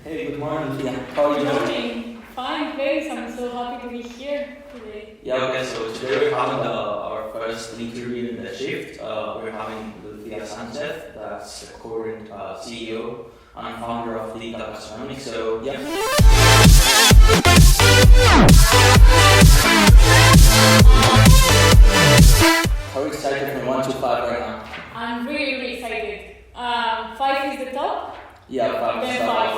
Hey, good morning, Lucia. How are you Good doing? morning. Fine, thanks. I'm so happy to be here today. Yeah, okay, so today we're having our first interview in the shift. We're having Lucia Sanchez, that's the current CEO and founder of Digital Gastronomic. So, yeah. How excited from 1 to 5 right now? I'm really, really excited. 5 is the top. Yeah, 5 is Then top. 5.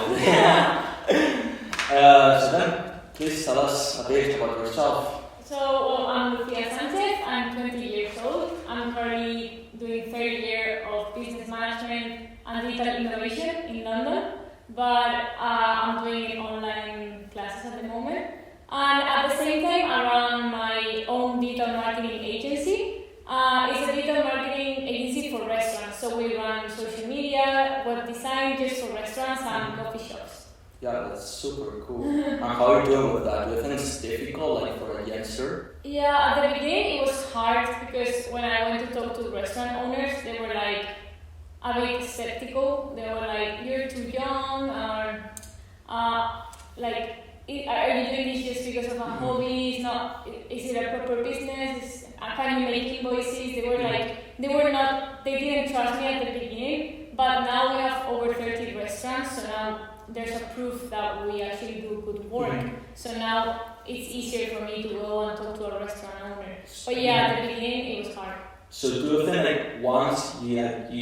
So then, please tell us a bit about yourself. So, I'm Lucia Sanchez. I'm 20 years old. I'm currently doing third year of business management and digital innovation in London. But I'm doing online classes at the moment. And at the same time, I run my own digital marketing agency. It's a digital marketing agency for restaurants. So we run social media, web design just for restaurants and coffee shops. Yeah, that's super cool. And how are you doing with that? Do you think it's difficult, like for a youngster? Yeah, at the beginning it was hard because when I went to talk to restaurant owners, they were like a bit skeptical. They were like, "You're too young," or like, "Are you doing this just because of a hobby? It's not. Is it a proper business? Can you make invoices?" They were like, they didn't trust me at the beginning. But now we have over 30 restaurants, so now there's a proof that we actually do good work. So now it's easier for me to go and talk to a restaurant owner. But yeah, at the beginning it was hard. So do you think like once you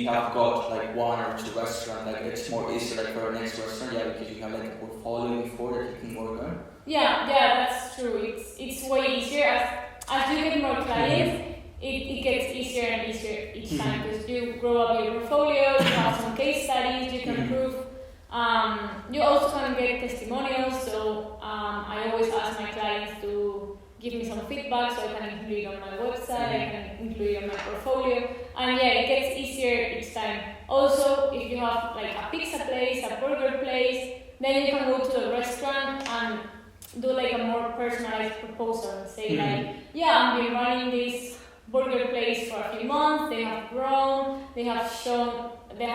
have got like one or two restaurants, like it's more easy like for a next restaurant, yeah, because you have like a portfolio before that you can work on? Yeah, that's true. It's way easier as you get more clients. It gets easier and easier each time because you grow up your portfolio, you have some case studies, you can prove. You also can get testimonials, so I always ask my clients to give me some feedback so I can include it on my website, I can include it on my portfolio, and yeah, it gets easier each time. Also, if you have like a pizza place, a burger place, then you can go to the restaurant and do like a more personalized proposal and say like, yeah, I've been running this burger place for a few months, they have grown, they have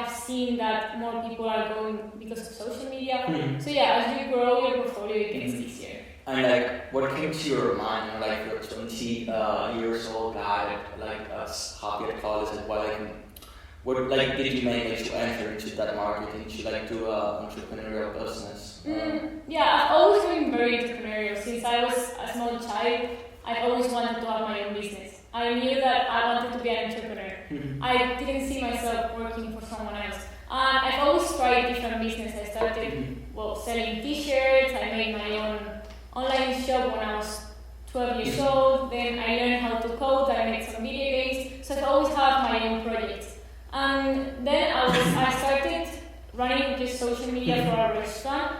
seen that more people are going because of social media. So yeah, as you grow your portfolio, it gets easier. And like, what came to your mind, like you're 20 years old guy, like as happy at college, and what like did you make like, to enter into that market, to like do an entrepreneurial business? Yeah, I've always been very entrepreneurial. Since I was a small child, I've always wanted to have my own business. I knew that I wanted to be an entrepreneur. I didn't see myself working for someone else. And I've always tried different businesses. I started selling t-shirts, I made my own online shop when I was 12 years old, then I learned how to code, I made some video games, so I've always had my own projects. And then I started running just social media for a restaurant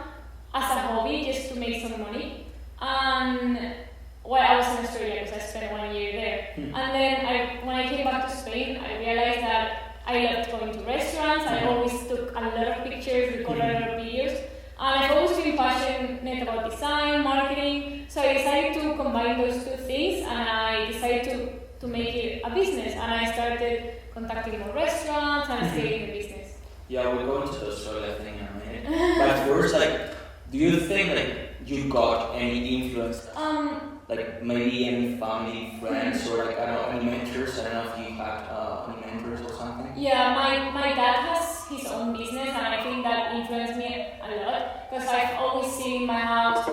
as a hobby, just to make some money. And well, I was in Australia because I spent 1 year there. And then when I came back to Spain, I realized that I loved going to restaurants. I always took a lot of pictures, recorded a lot of videos. And I've always been passionate about design, marketing. So I decided to combine those two things and I decided to make it a business. And I started contacting more restaurants and scaling the business. Yeah, we'll go into the Australia thing in a minute. But first, like, do you think like you got any influence? Like maybe any family, friends, or like I don't know, any mentors? I don't know if you had any mentors or something. Yeah, my dad has his own business, and I think that influenced me a lot because I've always seen in my house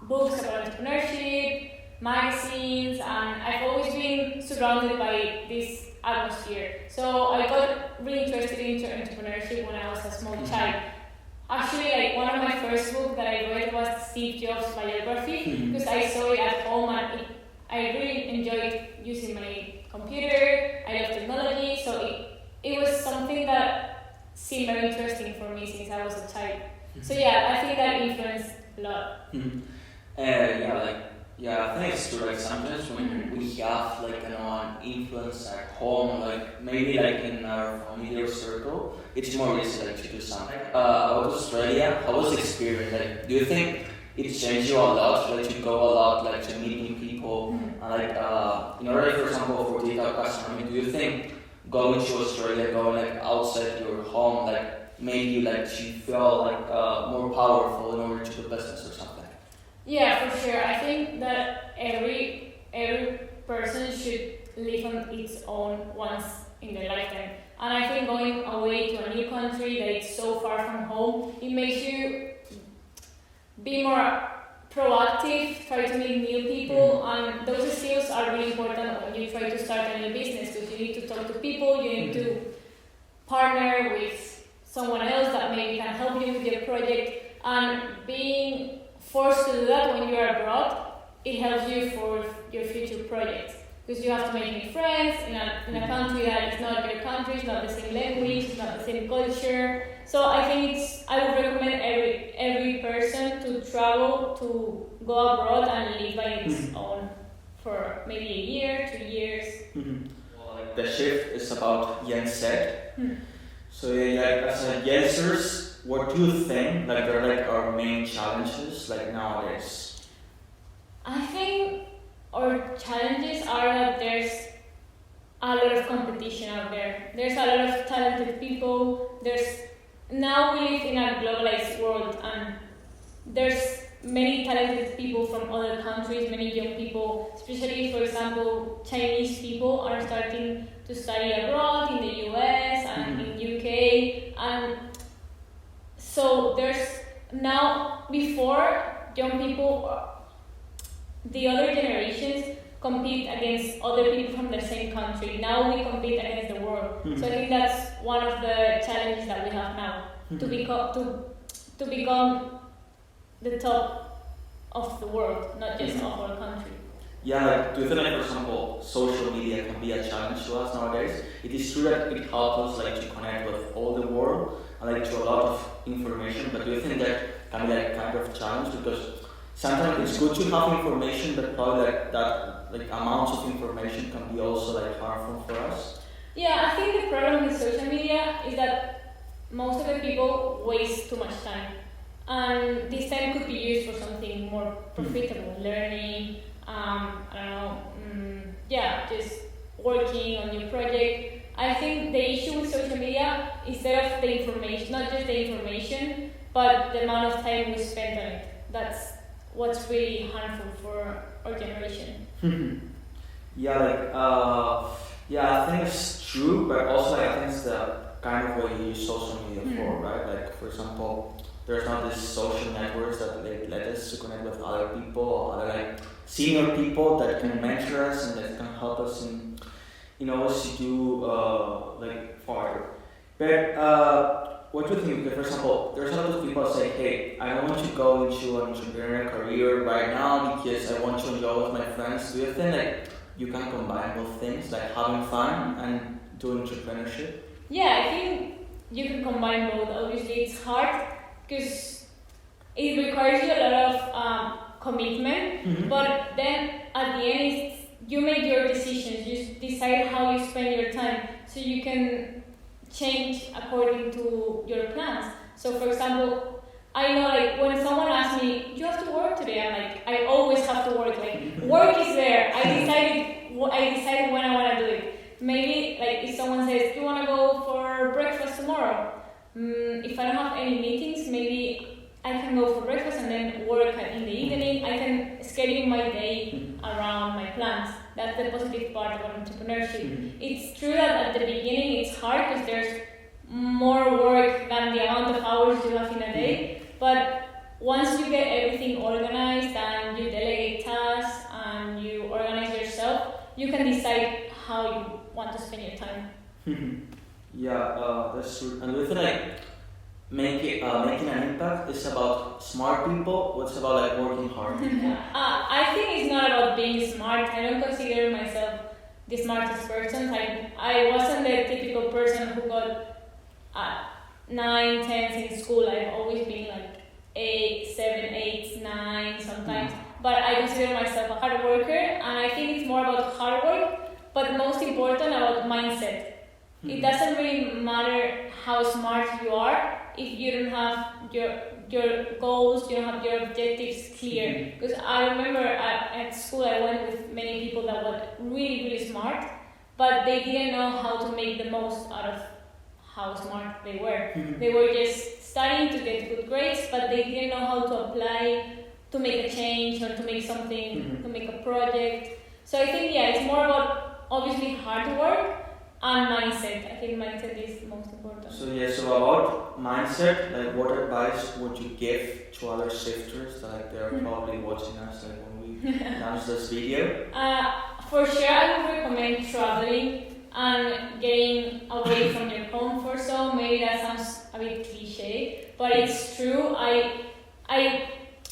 books about entrepreneurship, magazines, and I've always been surrounded by this atmosphere. So I got really interested in entrepreneurship when I was a small child. Actually, like one of my first books that I read was Steve Jobs' biography because I saw it at home and I really enjoyed using my computer. I love technology, so it was something that seemed very interesting for me since I was a child. So yeah, I think that influenced a lot. Yeah, I think it's true. Like sometimes when we have like an influence at home, like maybe like in our familiar circle, it's more easy like to do something. About Australia, how was the experience? Like, do you think it changed you a lot? Like to go a lot, like to meet new people, and like in order, for example, for digital gastronomy, do you think going to Australia, going like outside outside your home like made you like to feel like more powerful in order to do business or something? Yeah, for sure. I think that every person should live on its own once in their lifetime. And I think going away to a new country that is so far from home, it makes you be more proactive, try to meet new people, and those skills are really important when you try to start a new business, because you need to talk to people, you need to partner with someone else that maybe can help you with your project, and being forced to do that when you are abroad, it helps you for your future projects. Because you have to make new friends in a country that is not your country, it's not the same language, it's not the same culture. So I think I would recommend every person to travel, to go abroad and live by its own for maybe a year, 2 years. Well, like the shift is about Gen Z. So like as a Gensers, what do you think like are like our main challenges like nowadays? I think our challenges are that there's a lot of competition out there. There's a lot of talented people. Now we live in a globalized world, and there's many talented people from other countries, many young people, especially for example Chinese people are starting to study abroad in the US and in UK, and so there's now, before, young people, the other generations compete against other people from the same country. Now we compete against the world. So I think that's one of the challenges that we have now, to become the top of the world, not just of our country. Yeah, like, do you think, like, for example, social media can be a challenge to us nowadays? It is true that it helps us like to connect with all the world and like to a lot of information, but do you think that can be like kind of challenge? Because sometimes it's good to have information, but probably like amounts of information can be also like harmful for us. Yeah, I think the problem with social media is that most of the people waste too much time, and this time could be used for something more profitable, learning. Just working on your project. I think the issue with social media, instead of the information, not just the information, but the amount of time we spend on it. That's what's really harmful for our generation. I think it's true, but also like, I think it's the kind of way you use social media for, right? Like, for example, there's not these social networks that like, let us to connect with other people, other like senior people that can mentor us and that can help us in always to do like farther. But what do you think? For example, there's a lot of people say, hey, I don't want to go into an entrepreneurial career right now because I want to enjoy with my friends. Do you think like you can combine both things, like having fun and doing entrepreneurship? Yeah, I think you can combine both. Obviously, it's hard because it requires you a lot of commitment, but then at the end, you make your decisions. You decide how you spend your time, so you can change according to your plans. So, for example, I know like when someone asks me, "You have to work today," I'm like, I always have to work. Like work is there. I decided when I want to do it. Maybe like if someone says, "Do you want to go for breakfast tomorrow?" If I don't have any meetings, maybe I can go for breakfast and then work in the evening. I can schedule my day around my plans. That's the positive part of entrepreneurship. It's true that at the beginning it's hard because there's more work than the amount of hours you have in a day. But once you get everything organized and you delegate tasks and you organize yourself, you can decide how you want to spend your time. That's true. And with like making an impact is about smart people. What's about like working hard? I think it's not about being smart. I don't consider myself the smartest person. I wasn't the typical person who got 9, 10s in school. I've always been like 8, 7, 8, 9 sometimes. But I consider myself a hard worker, and I think it's more about hard work, but most important about mindset. It doesn't really matter how smart you are if you don't have your goals, you don't have your objectives clear. Because I remember at school I went with many people that were really, really smart, but they didn't know how to make the most out of how smart they were. They were just studying to get good grades, but they didn't know how to apply to make a change or to make something, to make a project. So I think, it's more about obviously hard work and mindset. I think mindset is the most important. So about mindset, like what advice would you give to other shifters that like they're probably watching us like when we launch this video? For sure, I would recommend traveling and getting away from your comfort zone. Maybe that sounds a bit cliche, but it's true. I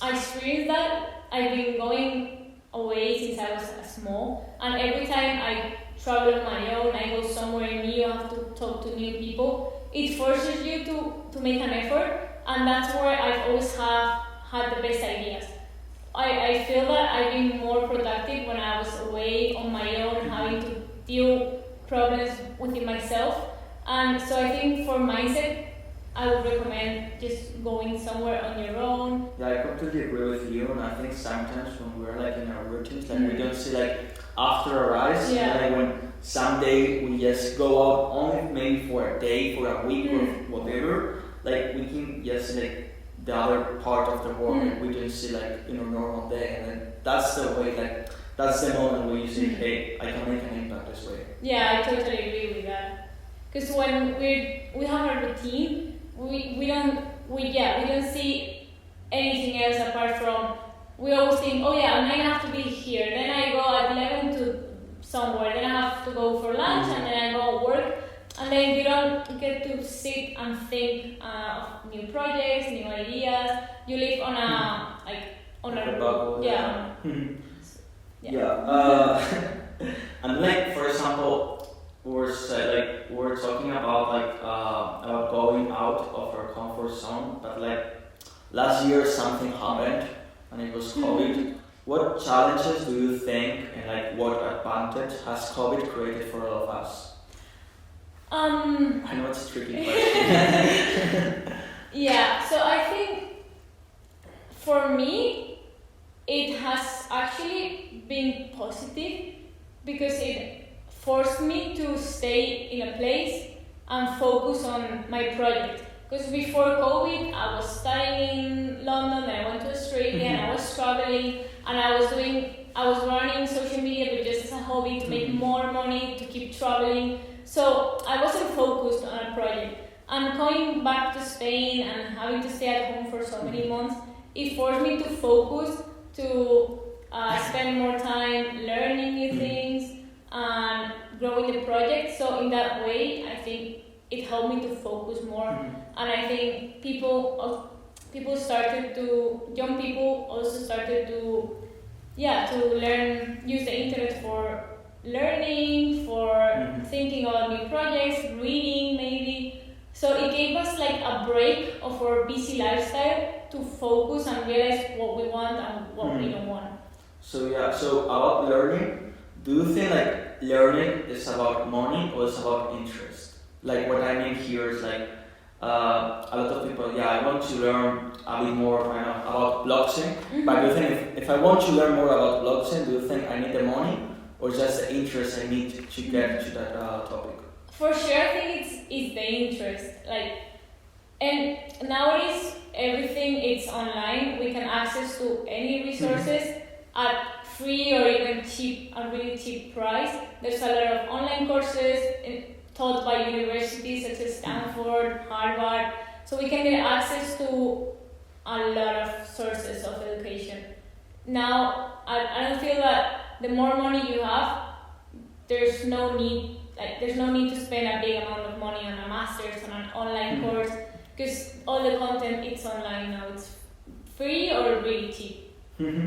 experienced that. I've been going away since I was small, and every time I travel on my own, I go somewhere new, I have to talk to new people. It forces you to make an effort, and that's where I've always had the best ideas. I feel that I've been more productive when I was away on my own, having to deal problems within myself. And so I think for mindset, I would recommend just going somewhere on your own. Yeah, I completely agree with you, and I think sometimes when we're like in our routines, like we don't see like after our eyes, like when someday we just go out only maybe for a day, for a week or whatever, like we can just like the other part of the world, like we don't see like normal day, and then that's the way, like that's the moment where you say, hey, I can make an impact this way. Yeah, I totally agree with that. Because when we have a routine, we don't see anything else apart from, we always think, oh yeah, at 9 I have to be here, then I go at 11 to somewhere, then I have to go for lunch, and then I go work, and then you don't get to sit and think of new projects, new ideas. You live on a bubble. And like for example, we're talking about about going out of our comfort zone, but like last year something happened and it was COVID. What challenges do you think, and like what advantage has COVID created for all of us? I know it's a tricky question. So I think for me it has actually been positive because it forced me to stay in a place and focus on my project. Because before COVID, I was studying in London, and I went to Australia, and I was traveling, and I was running social media, but just as a hobby to make more money, to keep traveling. So I wasn't focused on a project. And coming back to Spain and having to stay at home for so many months, it forced me to focus, to spend more time learning new things and growing the project. So in that way, I think it helped me to focus more. And I think young people also started to use the internet for learning, for thinking about new projects, reading maybe. So it gave us like a break of our busy lifestyle to focus and realize what we want and what we don't want. So about learning, do you think like learning is about money or is about interest? Like what I mean here is like a lot of people, I want to learn a bit more about blockchain, but do you think if I want to learn more about blockchain, do you think I need the money or just the interest I need to get to that topic? For sure, I think it's the interest. And nowadays everything is online. We can access to any resources at free or even a really cheap price. There's a lot of online courses taught by universities such as Stanford, Harvard. So we can get access to a lot of sources of education. Now, I don't feel that the more money you have, there's no need to spend a big amount of money on a master's, on an online course, because all the content is online now. It's free or really cheap.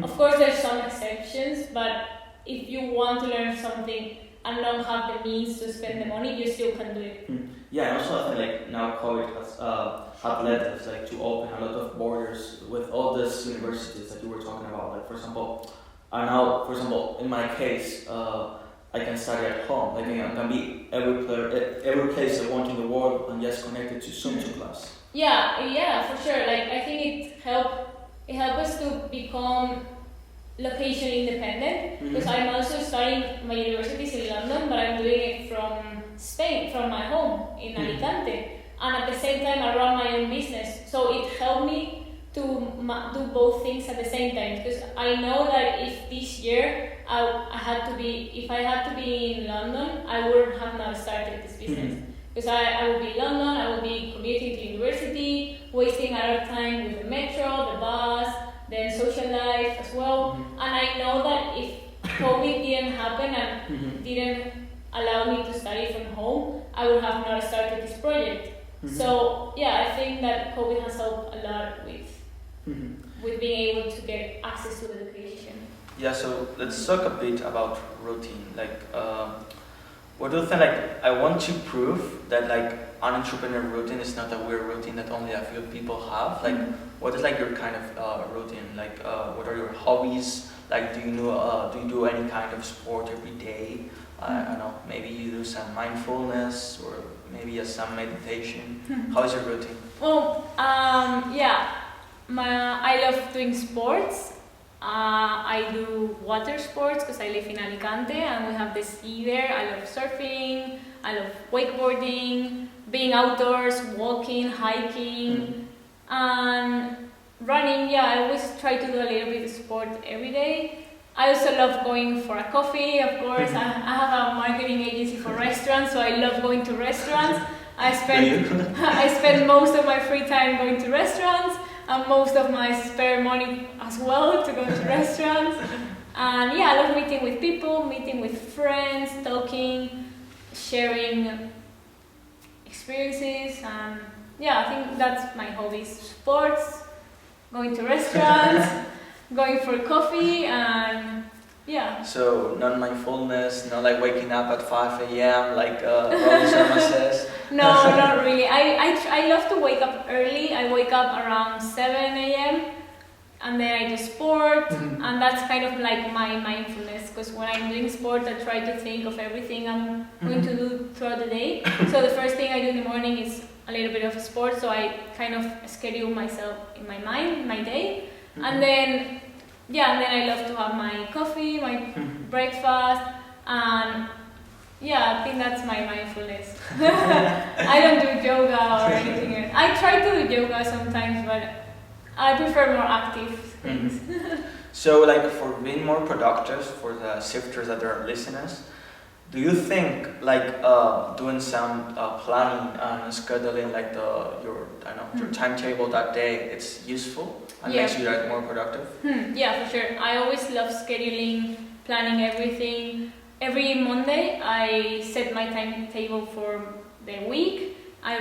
Of course, there's some exceptions, but if you want to learn something and don't have the means to spend the money, you still can do it. Yeah, and also I think like now COVID has led us to open a lot of borders with all these universities that you were talking about. Like for example, in my case, I can study at home. Like I can be every place I want in the world and just connected to Zoom to class. Yeah, for sure. Like I think it helped us to become location independent, because I'm also studying my universities in London, but I'm doing it from Spain, from my home in Alicante. and at the same time I run my own business. So it helped me to do both things at the same time, because I know that if this year if I had to be in London, I wouldn't have not started this business. Because I would be in London, I would be commuting to university, wasting a lot of time with the metro, the bus, then social life as well. And I know that if COVID didn't happen and didn't allow me to study from home, I would have not started this project. So yeah, I think that COVID has helped a lot with being able to get access to education. Yeah, so let's talk a bit about routine. Like, what do you think? Like, I want to prove that like an entrepreneur routine is not a weird routine that only a few people have. Like, what is like your kind of routine? Like, what are your hobbies? Like, do you do any kind of sport every day? I don't know. Maybe you do some mindfulness or maybe some meditation. How is your routine? Well, yeah. I love doing sports. I do water sports because I live in Alicante and we have the sea there. I love surfing, I love wakeboarding, being outdoors, walking, hiking, and running. Yeah, I always try to do a little bit of sport every day. I also love going for a coffee, of course. I have a marketing agency for restaurants, so I love going to restaurants. I spend most of my free time going to restaurants, and most of my spare money as well to go to restaurants. And yeah, I love meeting with people, meeting with friends, talking, sharing experiences, and yeah, I think that's my hobbies: sports, going to restaurants, going for coffee, and yeah. So non-mindfulness, not like waking up at 5 a.m. like Robin Sharma says. No, not really. I love to wake up early. I wake up around 7 a.m. and then I do sport, and that's kind of like my mindfulness, because when I'm doing sport I try to think of everything I'm going to do throughout the day. So the first thing I do in the morning is a little bit of sport, so I kind of schedule myself in my mind, my day, and then I love to have my coffee, my breakfast, and yeah, I think that's my mindfulness. I don't do yoga or anything else. I try to do yoga sometimes, but I prefer more active things. So, like, for being more productive for the shifters that are listeners, do you think like doing some planning and scheduling like your timetable that day, it's useful and makes you like more productive? Yeah, for sure. I always love scheduling, planning everything. Every Monday I set my timetable for the week. I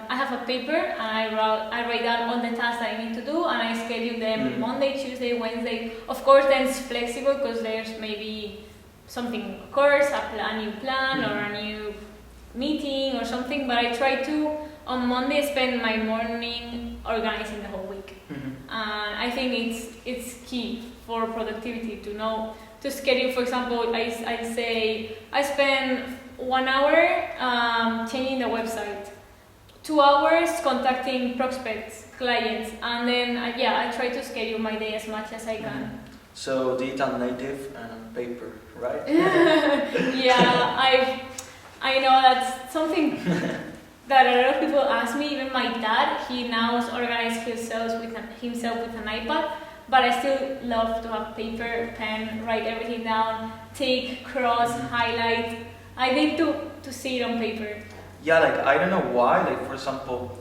have a paper and I write down all the tasks that I need to do, and I schedule them Monday, Tuesday, Wednesday. Of course, then it's flexible because there's maybe something occurs, a new plan or a new meeting or something, but I try to on Monday spend my morning organizing the whole week. And I think it's key for productivity to know to schedule. For example, I say I spend 1 hour changing the website, 2 hours contacting prospects, clients, and then I try to schedule my day as much as I can. So digital native and on paper, right? Yeah, I know that's something that a lot of people ask me. Even my dad, he now organizes himself with an iPad, but I still love to have paper, pen, write everything down, tick, cross, highlight. I need to see it on paper. Yeah, like I don't know why. Like for example,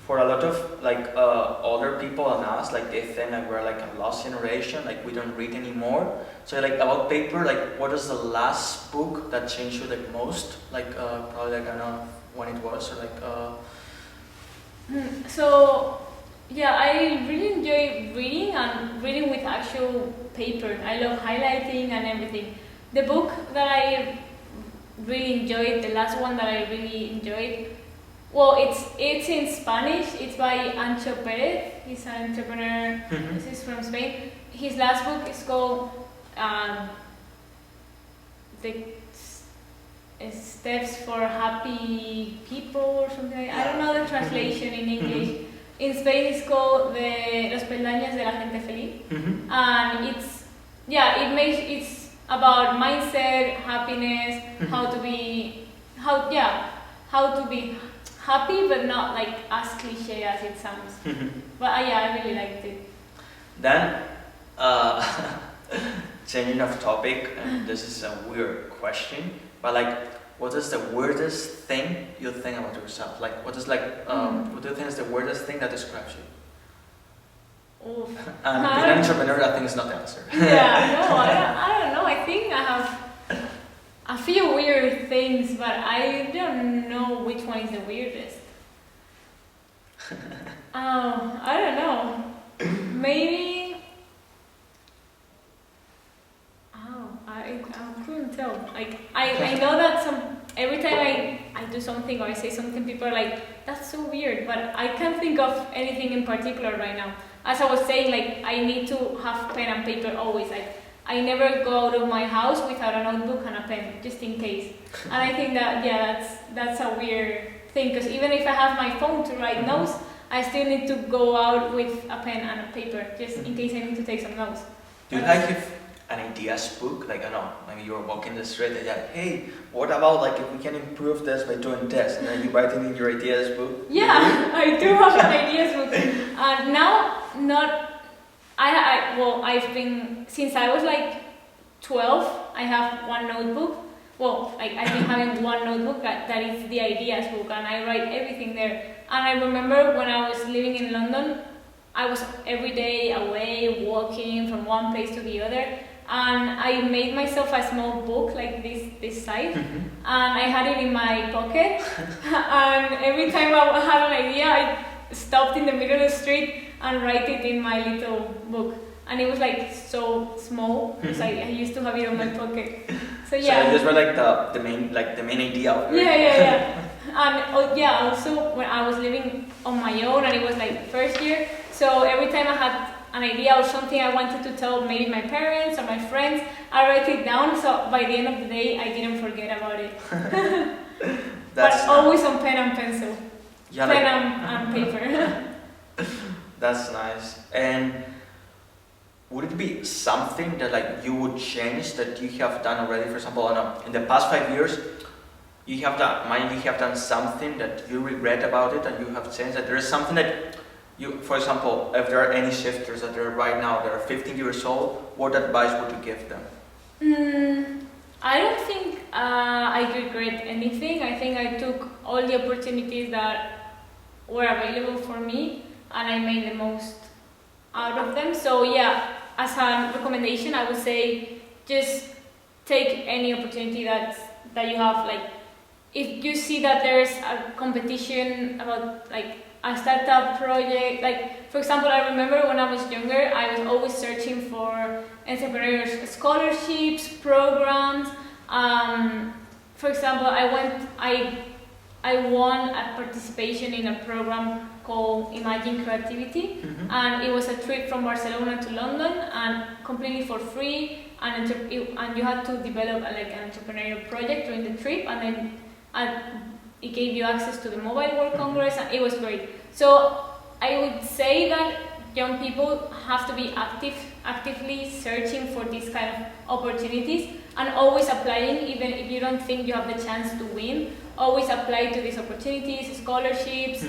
for a lot of like older people and us, like they think like we're like a lost generation, like we don't read anymore. So like about paper, like what is the last book that changed you like most? Like probably like I don't know when it was, or like. So yeah, I really enjoy reading and reading with actual paper. I love highlighting and everything. The book that I really enjoyed, the last one that I really enjoyed, well, it's in Spanish. It's by Ancho Perez. He's an entrepreneur. This is from Spain. His last book is called The Steps for Happy People or something. I don't know the translation in English. In Spain, it's called Los Peldaños de la Gente Feliz, and it's about mindset, happiness, how to be happy, but not like as cliche as it sounds. But yeah, I really liked it. Then, changing of topic, and this is a weird question, but like, what is the weirdest thing you think about yourself? Like, what is like, what do you think is the weirdest thing that describes you? Oof. And being an entrepreneur, I think is not the answer. Yeah, no, I don't know. I think I have a few weird things, but I don't know which one is the weirdest. I don't know. Maybe. I couldn't tell. Like I know that every time I do something or I say something, people are like, "That's so weird," but I can't think of anything in particular right now. As I was saying, like I need to have pen and paper always. Like I never go out of my house without a notebook and a pen, just in case. And I think that that's a weird thing, because even if I have my phone to write notes, I still need to go out with a pen and a paper, just in case I need to take some notes. Do you like if an ideas book, like I don't know, maybe you're walking the street and you're like, hey, what about like if we can improve this by doing this, and then you write it in your ideas book? Yeah, I do have an ideas book. Now, I've been, since I was like 12, I have one notebook. Well, like I've been having one notebook that is the ideas book, and I write everything there. And I remember when I was living in London, I was every day away, walking from one place to the other. And I made myself a small book like this size, and I had it in my pocket. And every time I had an idea, I stopped in the middle of the street and write it in my little book. And it was like so small, because I used to have it in my pocket. So yeah. So these were like the main idea of it. Yeah. And also when I was living on my own, and it was like first year, so every time I had an idea or something I wanted to tell maybe my parents or my friends, I write it down, so by the end of the day I didn't forget about it. But always on pen and pencil. Yeah, pen and paper. That's nice. And would it be something that like you would change that you have done already? For example, I don't know, in the past 5 years, you have done something that you regret about it, and you have changed that. There is something that you, for example, if there are any shifters that are right now, they're 15 years old, what advice would you give them? I don't think I regret anything. I think I took all the opportunities that were available for me, and I made the most out of them. So yeah, as a recommendation, I would say just take any opportunity that you have. Like if you see that there's a competition about like a startup project, like for example, I remember when I was younger, I was always searching for entrepreneurs scholarships, programs. For example, I won a participation in a program called Imagine Creativity, and it was a trip from Barcelona to London, and completely for free, and you had to develop an entrepreneurial project during the trip, and then it gave you access to the Mobile World Congress, and it was great. So I would say that young people have to be actively searching for these kind of opportunities, and always applying, even if you don't think you have the chance to win. Always apply to these opportunities, scholarships,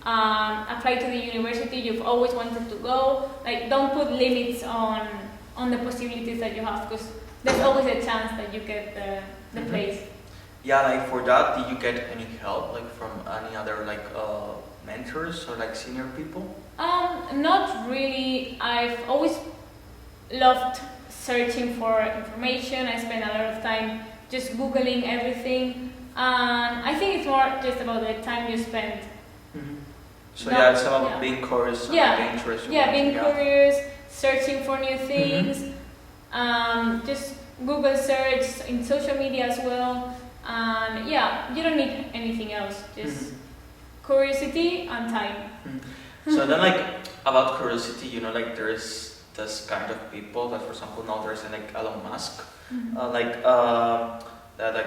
apply to the university you've always wanted to go. Like, don't put limits on the possibilities that you have, because there's always a chance that you get the place. Yeah, like for that, did you get any help, like from any other mentors or like senior people? Not really. I've always loved searching for information. I spend a lot of time just Googling everything. I think it's more just about the time you spend. So it's about being curious, being interested. Yeah, being curious, searching for new things. Just Google search, in social media as well. And you don't need anything else. Just curiosity and time. So then, like about curiosity, there is this kind of people that, for example, now there's like Elon Musk, that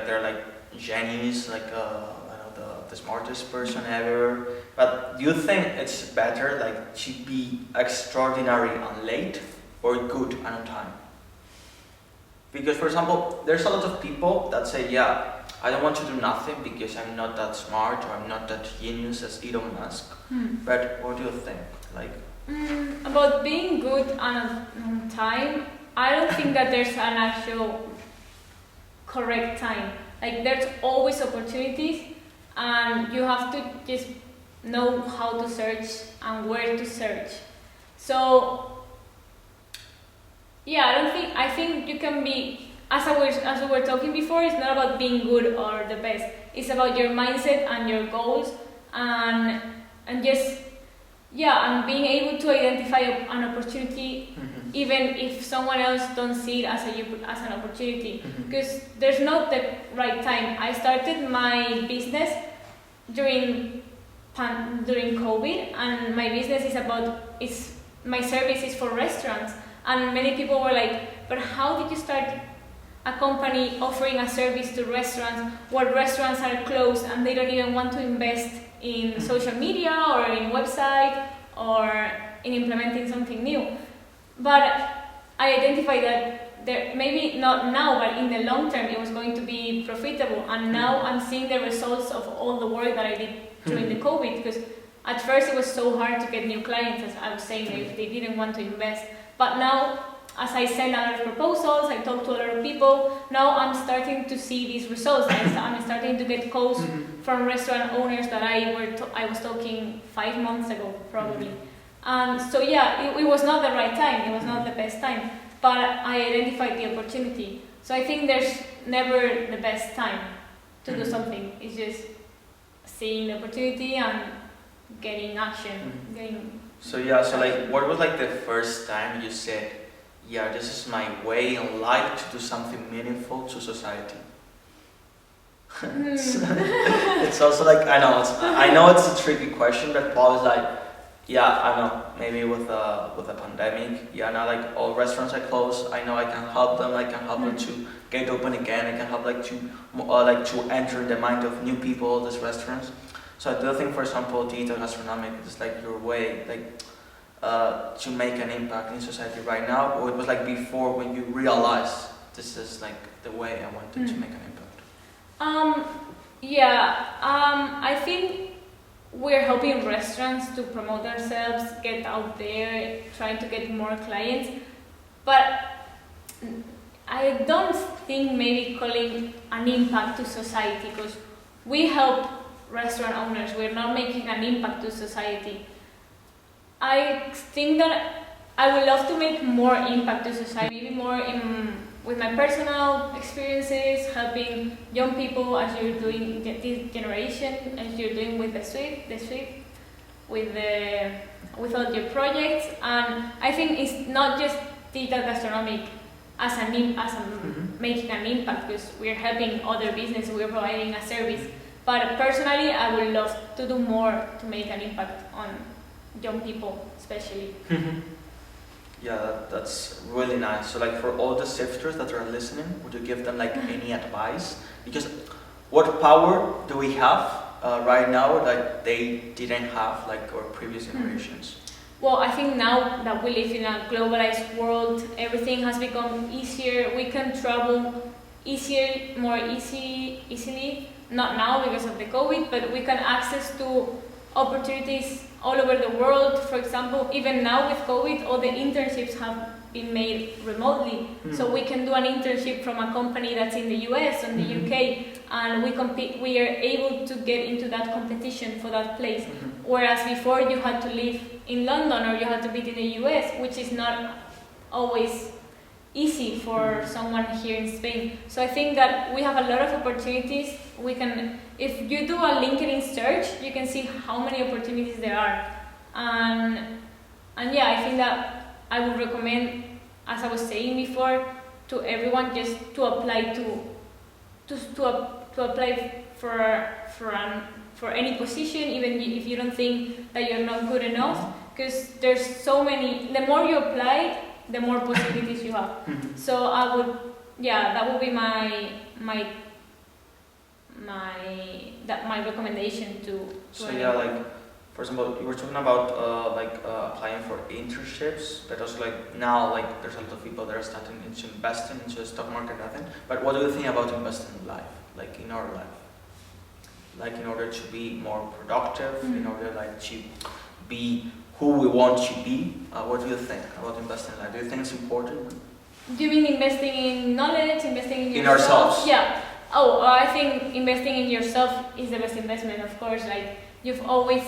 they're like genius, the smartest person ever. But do you think it's better to be extraordinary and late, or good and on time? Because, for example, there's a lot of people that say, I don't want to do nothing because I'm not that smart or I'm not that genius as Elon Musk. But what do you think? Like about being good on time, I don't think that there's an actual correct time. Like there's always opportunities, and you have to just know how to search and where to search. So yeah, I think you can be, as we were talking before, it's not about being good or the best. It's about your mindset and your goals, and just and being able to identify an opportunity, even if someone else don't see it as an opportunity, because there's not the right time. I started my business during COVID, and my business my service is for restaurants, and many people were like, but how did you start a company offering a service to restaurants where restaurants are closed and they don't even want to invest in social media or in website or in implementing something new? But I identified that there, maybe not now, but in the long term it was going to be profitable, and now I'm seeing the results of all the work that I did during the COVID, because at first it was so hard to get new clients, as I was saying, they didn't want to invest. But now, as I send a lot of proposals, I talk to a lot of people, now I'm starting to see these results. I'm starting to get calls from restaurant owners that I was talking 5 months ago, probably. And so yeah, it was not the right time, it was not the best time, but I identified the opportunity. So I think there's never the best time to do something. It's just seeing the opportunity and getting action. So like, what was like the first time you said, yeah, this is my way in life to do something meaningful to society? It's also like, I know it's a tricky question, but Paul is like, yeah, I know, maybe with the pandemic, now like all restaurants are closed, I know I can help them, to get open again, I can help to enter the mind of new people, these restaurants. So I do think, for example, digital gastronomic is like your way, to make an impact in society right now, or it was like before when you realized this is like the way I wanted to make an impact? I think we're helping restaurants to promote themselves, get out there, trying to get more clients, but I don't think maybe calling an impact to society, because we help restaurant owners, we're not making an impact to society. I think that I would love to make more impact to society, maybe more with my personal experiences, helping young people, as you're doing this generation, as you're doing with the Swift, with all your projects. And I think it's not just digital gastronomic as making an impact, because we're helping other businesses, we're providing a service. But personally, I would love to do more to make an impact on young people, especially. Yeah, that's really nice. So like, for all the sifters that are listening, would you give them like any advice? Because what power do we have right now that they didn't have like our previous generations? Well, I think now that we live in a globalized world, everything has become easier. We can travel more easily. Not now because of the COVID, but we can access to opportunities all over the world. For example, even now with COVID, all the internships have been made remotely. So we can do an internship from a company that's in the US and the UK, and we are able to get into that competition for that place. Whereas before you had to live in London or you had to be in the US, which is not always easy for someone here in Spain. So I think that we have a lot of opportunities. We can, if you do a LinkedIn search, you can see how many opportunities there are. And yeah, I think that I would recommend, as I was saying before, to everyone just to apply to apply for any position, even if you don't think that you're not good enough, because there's so many. The more you apply, the more possibilities you have. So I would, that would be my recommendation to. So like, for example, you were talking about applying for internships, but also like now like there's a lot of people that are starting to invest into the stock market, nothing. But what do you think about investing in life? like in our life? Like in order to be more productive, in order like to be who we want to be. What do you think about investing in life? Do you think it's important? Do you mean investing in knowledge, investing in In yourself? ourselves. Yeah. Oh, I think investing in yourself is the best investment, of course. Like you always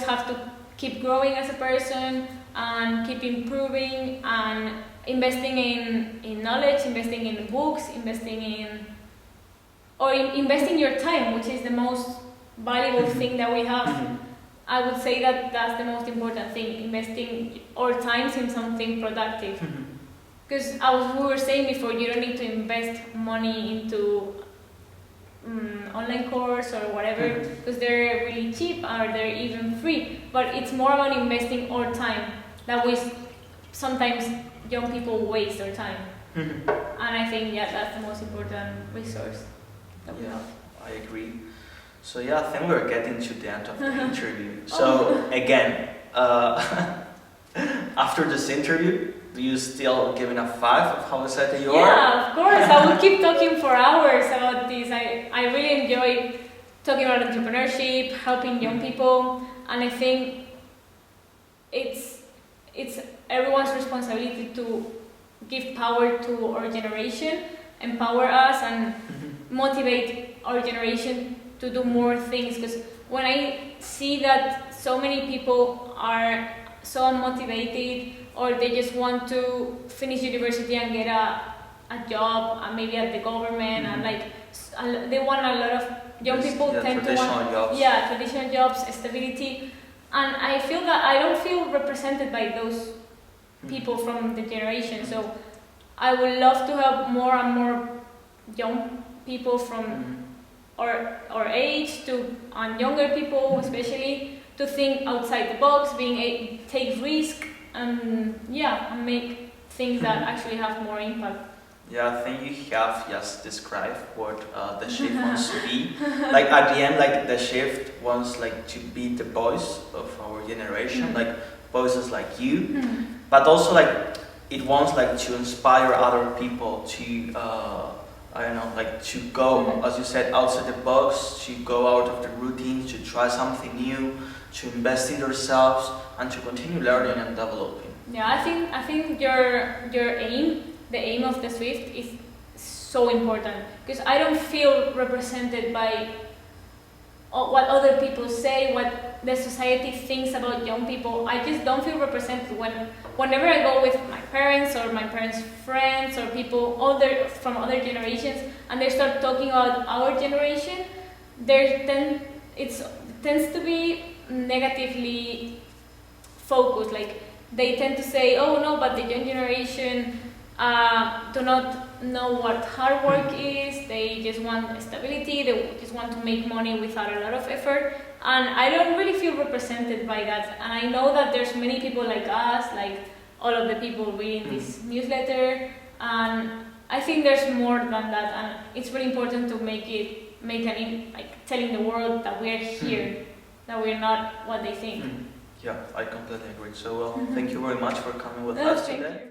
have to keep growing as a person and keep improving, and investing in knowledge, investing in books, investing your time, which is the most valuable thing that we have. I would say that that's the most important thing, investing our time in something productive. Because as we were saying before, you don't need to invest money into online course or whatever, because they're really cheap or they're even free. But it's more about investing our time. That we sometimes young people waste their time, and I think that's the most important resource that we have. I agree. So I think we're getting to the end of the interview. So again, after this interview, do you still give it a 5 of how excited you are? Yeah, of course. I will keep talking for hours about this. I really enjoy talking about entrepreneurship, helping young people, and I think it's everyone's responsibility to give power to our generation, empower us, and motivate our generation to do more things. Because when I see that so many people are so unmotivated, or they just want to finish university and get a job, maybe at the government, and like they want a lot of young people tend to want jobs. Traditional jobs, stability, and I feel that I don't feel represented by those people from the generation. So I would love to have more and more young people from our age and younger people especially to think outside the box, take risk, and make things that actually have more impact. Yeah, I think you have just described what the shift wants to be. Like at the end, like the shift wants like to be the voice of our generation, like voices like you, but also like it wants like to inspire other people to like to go, as you said, outside the box, to go out of the routine, to try something new, to invest in themselves, and to continue learning and developing. Yeah, I think your aim, the aim of the Swift, is so important, because I don't feel represented by what other people say, what the society thinks about young people. I just don't feel represented whenever I go with my parents or my parents' friends or people from other generations, and they start talking about our generation. It tends to be negatively focused. Like they tend to say, "Oh no, but the young generation do not know what hard work is. They just want stability. They just want to make money without a lot of effort." And I don't really feel represented by that. And I know that there's many people like us, like all of the people reading this newsletter. And I think there's more than that. And it's really important to telling the world that we're here, that we're not what they think. Yeah, I completely agree. So thank you very much for coming with us today.